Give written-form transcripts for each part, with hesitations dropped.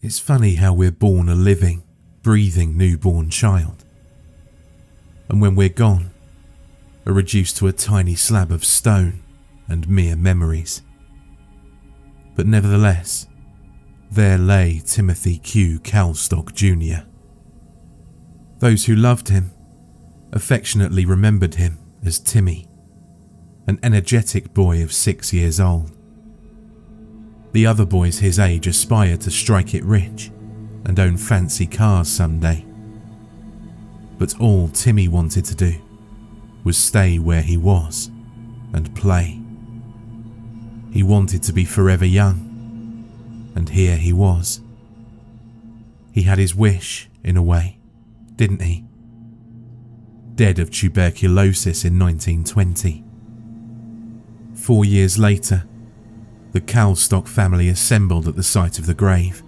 It's funny how we're born a living, breathing newborn child. And when we're gone, are reduced to a tiny slab of stone and mere memories. But nevertheless, there lay Timothy Q. Calstock Jr. Those who loved him affectionately remembered him as Timmy, an energetic boy of 6 years old. The other boys his age aspired to strike it rich and own fancy cars someday. But all Timmy wanted to do was stay where he was and play. He wanted to be forever young, and here he was. He had his wish, in a way, didn't he? Dead of tuberculosis in 1920. 4 years later, the Calstock family assembled at the site of the grave,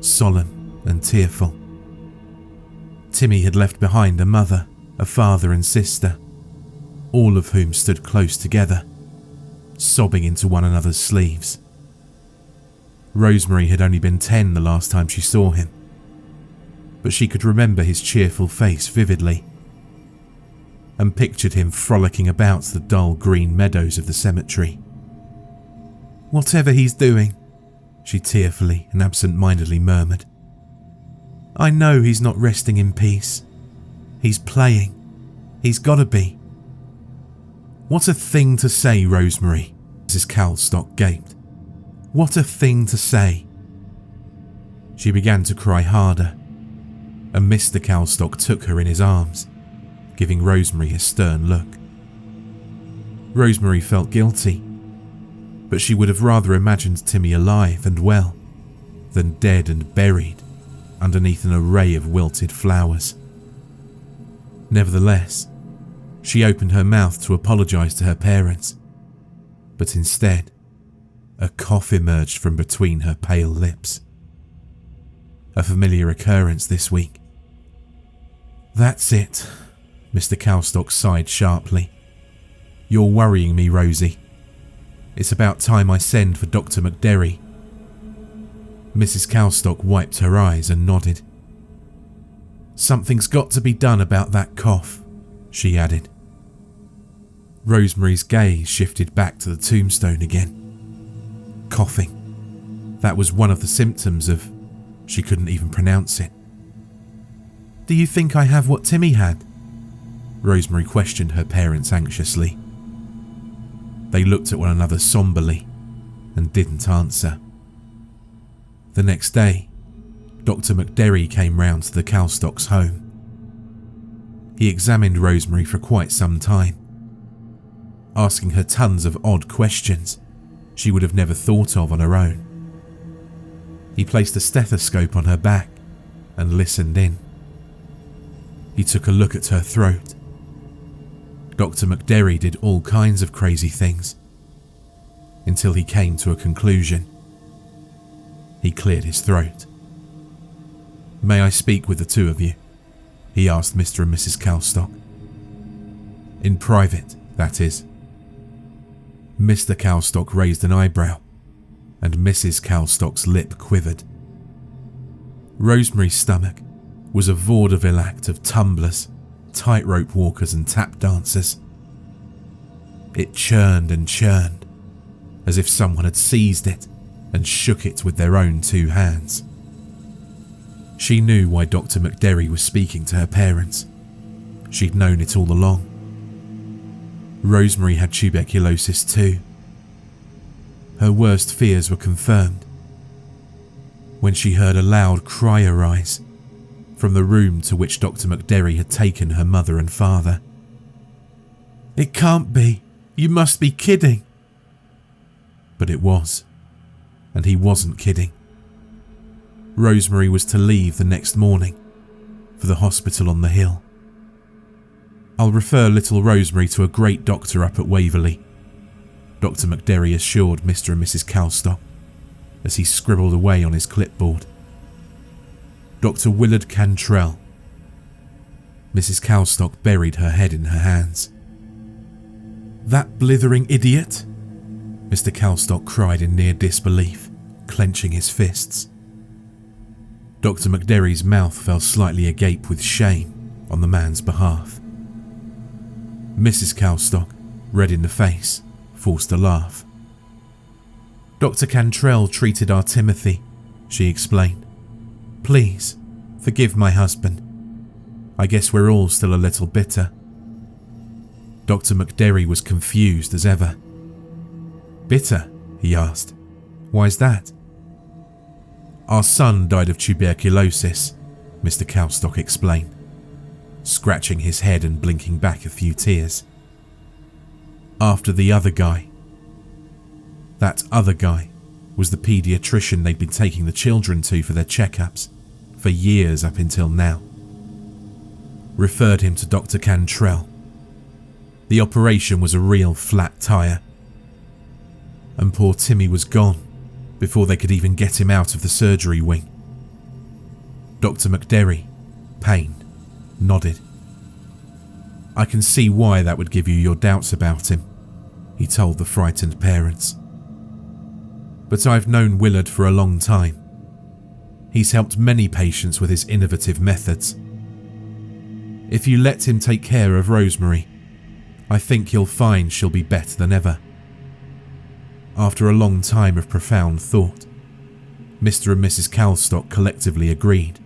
solemn and tearful. Timmy had left behind a mother, a father and sister, all of whom stood close together, sobbing into one another's sleeves. Rosemary had only been 10 the last time she saw him, but she could remember his cheerful face vividly and pictured him frolicking about the dull green meadows of the cemetery. "Whatever he's doing," she tearfully and absent-mindedly murmured, "I know he's not resting in peace. He's playing. He's gotta be." "What a thing to say, Rosemary," Mrs. Calstock gaped. "What a thing to say." She began to cry harder, and Mr. Calstock took her in his arms, giving Rosemary a stern look. Rosemary felt guilty, but she would have rather imagined Timmy alive and well than dead and buried underneath an array of wilted flowers. Nevertheless, she opened her mouth to apologize to her parents, but instead, a cough emerged from between her pale lips. A familiar occurrence this week. "That's it," Mr. Calstock sighed sharply. "You're worrying me, Rosie. It's about time I send for Dr. McDerry." Mrs. Calstock wiped her eyes and nodded. "Something's got to be done about that cough," she added. Rosemary's gaze shifted back to the tombstone again. Coughing. That was one of the symptoms of... she couldn't even pronounce it. "Do you think I have what Timmy had?" Rosemary questioned her parents anxiously. They looked at one another somberly and didn't answer. The next day, Dr. McDerry came round to the Calstocks' home. He examined Rosemary for quite some time, asking her tons of odd questions she would have never thought of on her own. He placed a stethoscope on her back and listened in. He took a look at her throat. Dr. McDerry did all kinds of crazy things until he came to a conclusion. He cleared his throat. "May I speak with the two of you?" he asked Mr. and Mrs. Calstock. "In private, that is." Mr. Calstock raised an eyebrow, and Mrs. Calstock's lip quivered. Rosemary's stomach was a vaudeville act of tumblers, tightrope walkers and tap dancers. It churned and churned, as if someone had seized it and shook it with their own 2 hands. She knew why Dr. McDerry was speaking to her parents. She'd known it all along. Rosemary had tuberculosis too. Her worst fears were confirmed when she heard a loud cry arise from the room to which Dr. McDerry had taken her mother and father. "It can't be! You must be kidding!" But it was, and he wasn't kidding. Rosemary was to leave the next morning for the hospital on the hill. "I'll refer little Rosemary to a great doctor up at Waverley," Dr. McDerry assured Mr. and Mrs. Calstock as he scribbled away on his clipboard. "Dr. Willard Cantrell." Mrs. Calstock buried her head in her hands. "That blithering idiot!" Mr. Calstock cried in near disbelief, clenching his fists. Dr. McDerry's mouth fell slightly agape with shame on the man's behalf. Mrs. Cowstock, red in the face, forced a laugh. Dr. Cantrell treated our Timothy, she explained. Please, forgive my husband. I guess we're all still a little bitter. Dr. McDerry was confused as ever. Bitter? He asked. Why's that? Our son died of tuberculosis, Mr. Cowstock explained, scratching his head and blinking back a few tears. After the other guy. That other guy was the paediatrician they'd been taking the children to for their checkups for years up until now. Referred him to Dr. Cantrell. The operation was a real flat tire. And poor Timmy was gone before they could even get him out of the surgery wing. Dr. McDerry, pained, nodded. I can see why that would give you your doubts about him, he told the frightened parents. But I've known Willard for a long time. He's helped many patients with his innovative methods. If you let him take care of Rosemary, I think you'll find she'll be better than ever. After a long time of profound thought, Mr. and Mrs. Cowstock collectively agreed,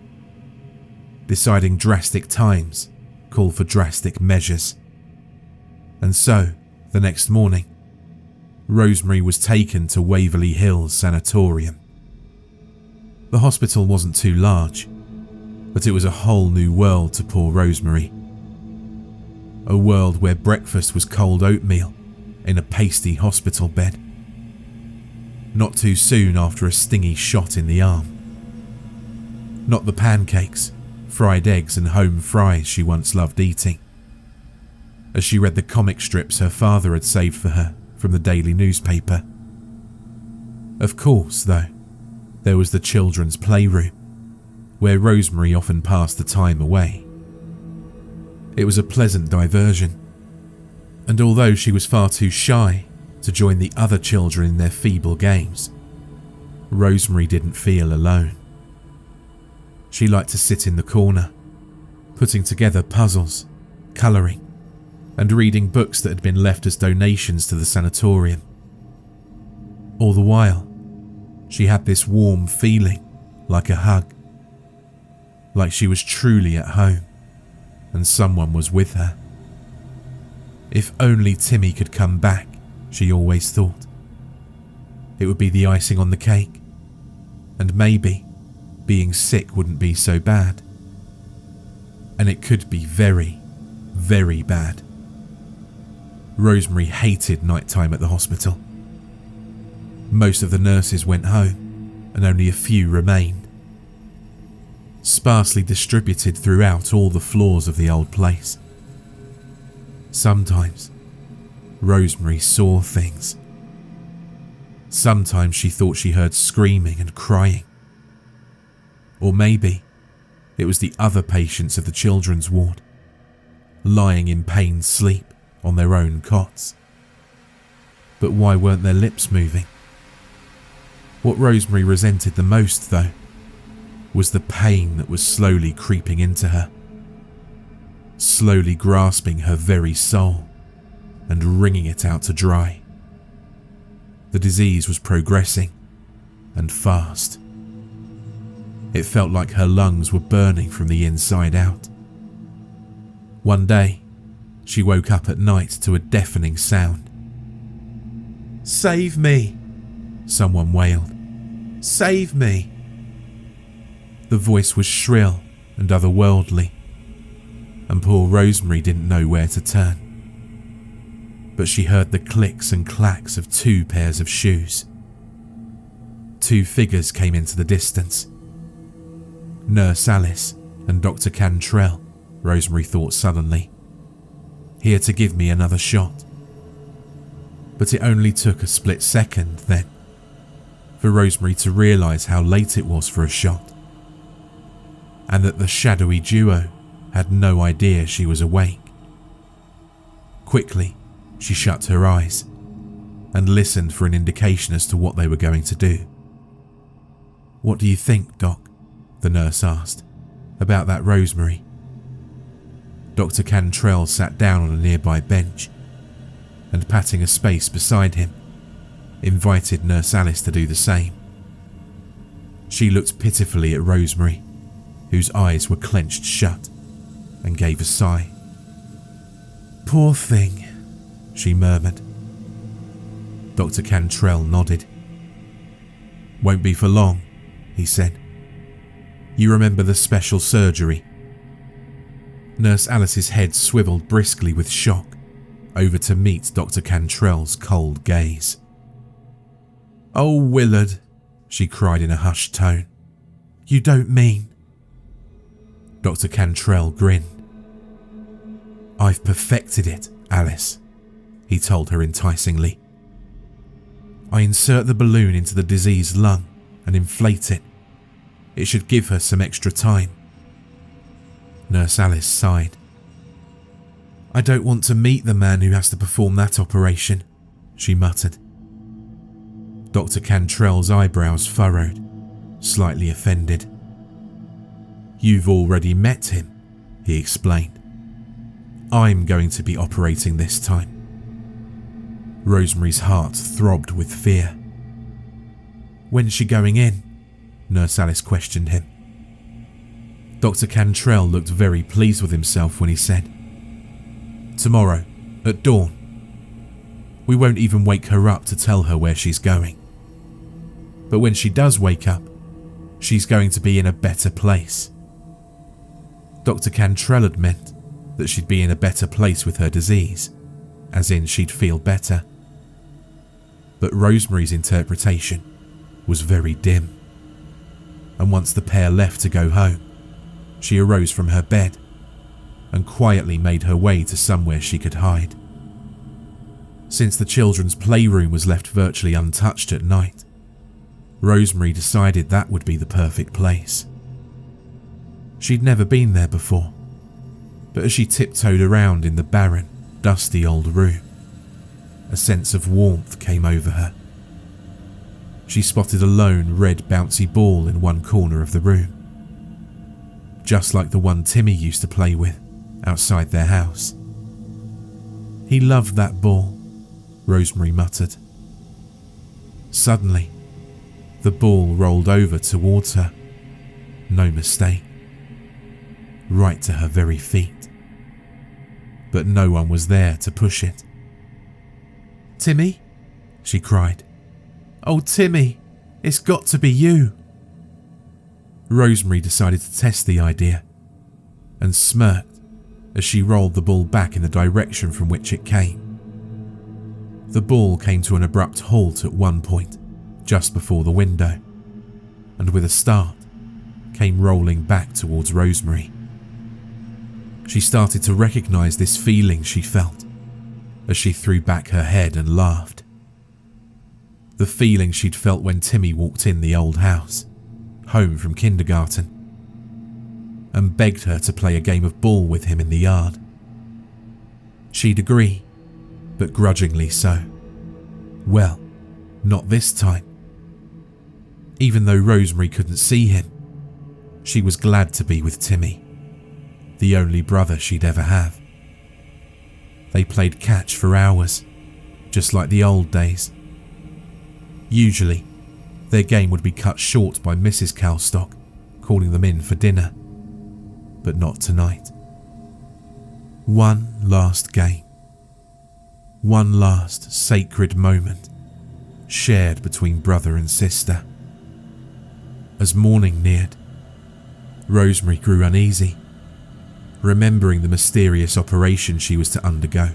deciding drastic times call for drastic measures. And so, the next morning, Rosemary was taken to Waverly Hills Sanatorium. The hospital wasn't too large, but it was a whole new world to poor Rosemary. A world where breakfast was cold oatmeal in a pasty hospital bed. Not too soon after a stingy shot in the arm. Not the pancakes, fried eggs and home fries she once loved eating. As she read the comic strips her father had saved for her from the daily newspaper. Of course, though, there was the children's playroom, where Rosemary often passed the time away. It was a pleasant diversion, and although she was far too shy to join the other children in their feeble games, Rosemary didn't feel alone. She liked to sit in the corner, putting together puzzles, colouring, and reading books that had been left as donations to the sanatorium. All the while, she had this warm feeling, like a hug, like she was truly at home, and someone was with her. If only Timmy could come back, she always thought. It would be the icing on the cake, and maybe being sick wouldn't be so bad. And it could be very, very bad. Rosemary hated nighttime at the hospital. Most of the nurses went home, and only a few remained. Sparsely distributed throughout all the floors of the old place. Sometimes, Rosemary saw things. Sometimes she thought she heard screaming and crying. Or maybe it was the other patients of the children's ward, lying in pained sleep on their own cots. But why weren't their lips moving? What Rosemary resented the most, though, was the pain that was slowly creeping into her, slowly grasping her very soul and wringing it out to dry. The disease was progressing, and fast. It felt like her lungs were burning from the inside out. One day, she woke up at night to a deafening sound. "Save me!" someone wailed. "Save me!" The voice was shrill and otherworldly, and poor Rosemary didn't know where to turn. But she heard the clicks and clacks of 2 pairs of shoes. 2 figures came into the distance. Nurse Alice and Dr. Cantrell, Rosemary thought sullenly, here to give me another shot. But it only took a split second then for Rosemary to realise how late it was for a shot, and that the shadowy duo had no idea she was awake. Quickly, she shut her eyes and listened for an indication as to what they were going to do. "What do you think, Doc?" the nurse asked. About that Rosemary. Dr. Cantrell sat down on a nearby bench and, patting a space beside him, invited Nurse Alice to do the same. She looked pitifully at Rosemary, whose eyes were clenched shut, and gave a sigh. "Poor thing," she murmured. Dr. Cantrell nodded. "Won't be for long," he said. "You remember the special surgery?" Nurse Alice's head swiveled briskly with shock, over to meet Dr. Cantrell's cold gaze. "Oh, Willard," she cried in a hushed tone. "You don't mean—" Dr. Cantrell grinned. "I've perfected it, Alice," he told her enticingly. "I insert the balloon into the diseased lung and inflate it. It should give her some extra time." Nurse Alice sighed. "I don't want to meet the man who has to perform that operation," she muttered. Dr. Cantrell's eyebrows furrowed, slightly offended. "You've already met him," he explained. "I'm going to be operating this time." Rosemary's heart throbbed with fear. "When's she going in?" Nurse Alice questioned him. Dr. Cantrell looked very pleased with himself when he said, "Tomorrow, at dawn. We won't even wake her up to tell her where she's going. But when she does wake up, she's going to be in a better place." Dr. Cantrell had meant that she'd be in a better place with her disease, as in she'd feel better. But Rosemary's interpretation was very dim. And once the pair left to go home, she arose from her bed and quietly made her way to somewhere she could hide. Since the children's playroom was left virtually untouched at night, Rosemary decided that would be the perfect place. She'd never been there before, but as she tiptoed around in the barren, dusty old room, a sense of warmth came over her. She spotted a lone red bouncy ball in one corner of the room, just like the one Timmy used to play with outside their house. "He loved that ball," Rosemary muttered. Suddenly, the ball rolled over towards her. No mistake. Right to her very feet. But no one was there to push it. "Timmy?" she cried. "Oh, Timmy, it's got to be you." Rosemary decided to test the idea and smirked as she rolled the ball back in the direction from which it came. The ball came to an abrupt halt at one point, just before the window, and with a start, came rolling back towards Rosemary. She started to recognize this feeling she felt as she threw back her head and laughed. The feeling she'd felt when Timmy walked in the old house, home from kindergarten, and begged her to play a game of ball with him in the yard. She'd agree, but grudgingly so. Well, not this time. Even though Rosemary couldn't see him, she was glad to be with Timmy, the only brother she'd ever have. They played catch for hours, just like the old days. Usually, their game would be cut short by Mrs. Calstock calling them in for dinner, but not tonight. One last game. One last sacred moment, shared between brother and sister. As morning neared, Rosemary grew uneasy, remembering the mysterious operation she was to undergo.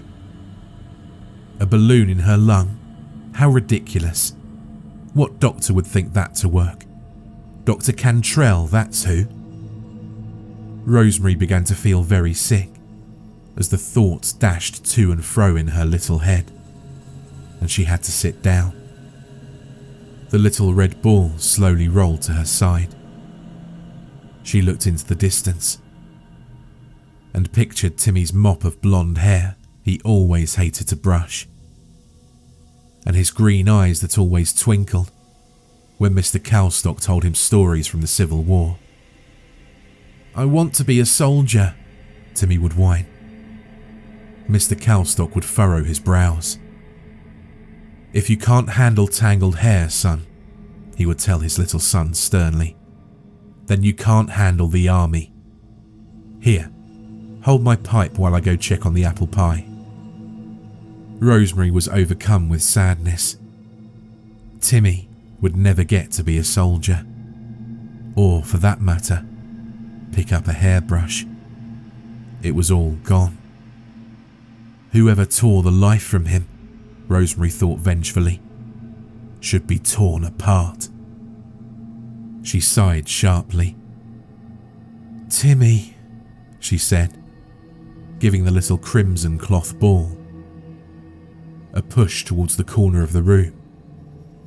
A balloon in her lung? How ridiculous. What doctor would think that to work? Dr. Cantrell, that's who. Rosemary began to feel very sick as the thoughts dashed to and fro in her little head, and she had to sit down. The little red ball slowly rolled to her side. She looked into the distance and pictured Timmy's mop of blonde hair he always hated to brush, and his green eyes that always twinkled when Mr. Calstock told him stories from the Civil War. I want to be a soldier, Timmy would whine. Mr. Calstock would furrow his brows. If you can't handle tangled hair, son, he would tell his little son sternly, then you can't handle the army. Here, hold my pipe while I go check on the apple pie. Rosemary was overcome with sadness. Timmy would never get to be a soldier, or for that matter, pick up a hairbrush. It was all gone. Whoever tore the life from him, Rosemary thought vengefully, should be torn apart. She sighed sharply. Timmy, she said, giving the little crimson cloth ball a push towards the corner of the room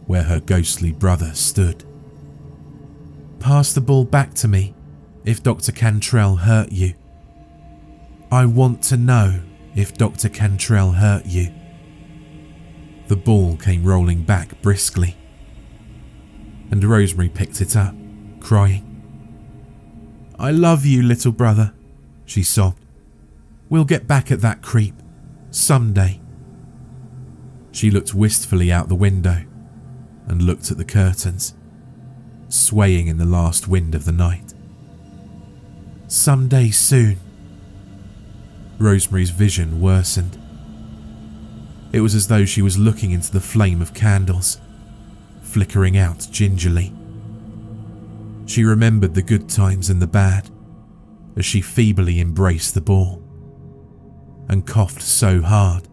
where her ghostly brother stood. Pass the ball back to me if Dr. Cantrell hurt you. I want to know if Dr. Cantrell hurt you. The ball came rolling back briskly, and Rosemary picked it up, crying. I love you, little brother, she sobbed. We'll get back at that creep, someday. She looked wistfully out the window and looked at the curtains, swaying in the last wind of the night. Someday soon. Rosemary's vision worsened. It was as though she was looking into the flame of candles, flickering out gingerly. She remembered the good times and the bad as she feebly embraced the ball, and coughed so hard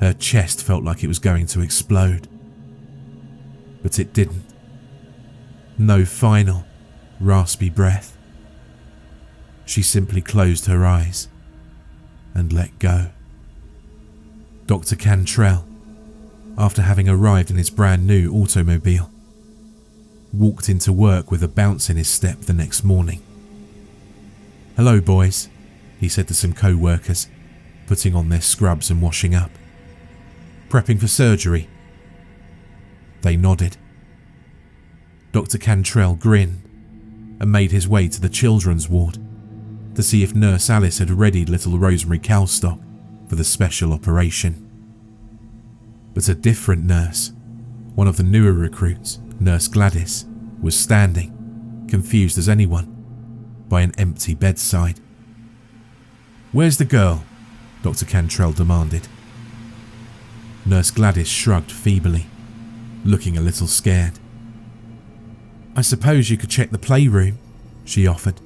her chest felt like it was going to explode. But it didn't. No final, raspy breath. She simply closed her eyes and let go. Dr. Cantrell, after having arrived in his brand new automobile, walked into work with a bounce in his step the next morning. Hello, boys, he said to some co-workers, putting on their scrubs and washing up. Prepping for surgery? They nodded. Dr. Cantrell grinned and made his way to the children's ward to see if Nurse Alice had readied little Rosemary Calstock for the special operation. But a different nurse, one of the newer recruits, Nurse Gladys, was standing, confused as anyone, by an empty bedside. Where's the girl? Dr. Cantrell demanded. Nurse Gladys shrugged feebly, looking a little scared. I suppose you could check the playroom, she offered.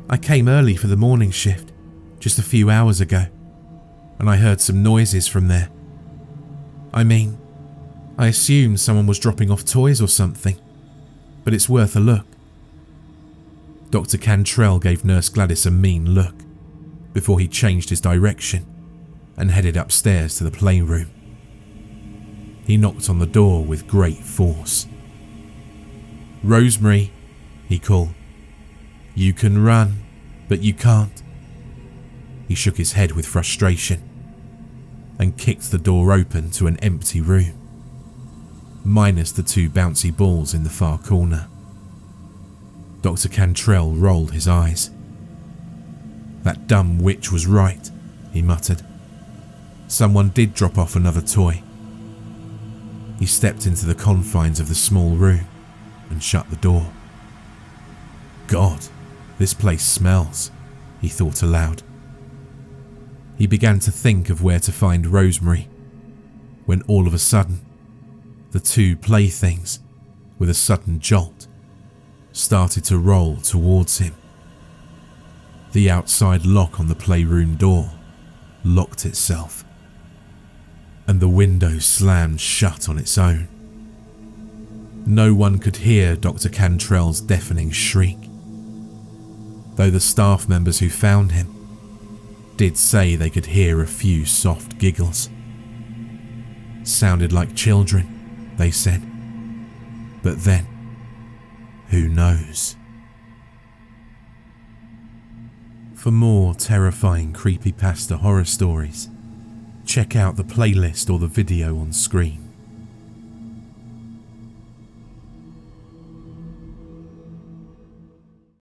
I came early for the morning shift, just a few hours ago, and I heard some noises from there. I mean, I assumed someone was dropping off toys or something, but it's worth a look. Dr. Cantrell gave Nurse Gladys a mean look before he changed his direction and headed upstairs to the playroom. He knocked on the door with great force. Rosemary, he called. You can run, but you can't. He shook his head with frustration and kicked the door open to an empty room, minus the two bouncy balls in the far corner. Dr. Cantrell rolled his eyes. That dumb witch was right, he muttered. Someone did drop off another toy. He stepped into the confines of the small room and shut the door. God, this place smells, he thought aloud. He began to think of where to find Rosemary, when all of a sudden, the two playthings, with a sudden jolt, started to roll towards him. The outside lock on the playroom door locked itself, and the window slammed shut on its own. No one could hear Dr. Cantrell's deafening shriek, though the staff members who found him did say they could hear a few soft giggles. Sounded like children, they said. But then, who knows? For more terrifying creepypasta horror stories, check out the playlist or the video on screen.